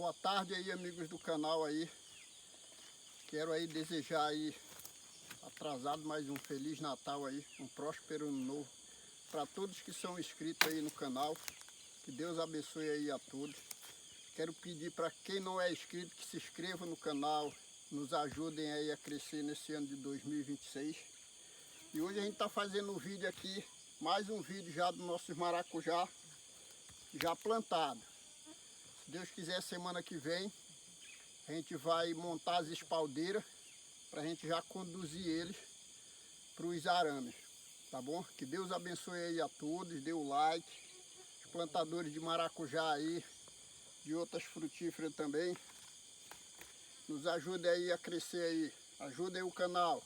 Boa tarde aí, amigos do canal aí. Quero aí desejar aí, atrasado, mais um Feliz Natal aí, um próspero ano novo para todos que são inscritos aí no canal. Que Deus abençoe aí a todos. Quero pedir para quem não é inscrito que se inscreva no canal, nos ajudem aí a crescer nesse ano de 2026. E hoje a gente está fazendo um vídeo aqui, mais um vídeo já do nossos maracujá já plantado. Se Deus quiser, semana que vem a gente vai montar as espaldeiras para a gente já conduzir eles para os arames, tá bom? Que Deus abençoe aí a todos, dê o like, os plantadores de maracujá aí, de outras frutíferas também, nos ajude aí a crescer aí, ajude aí o canal.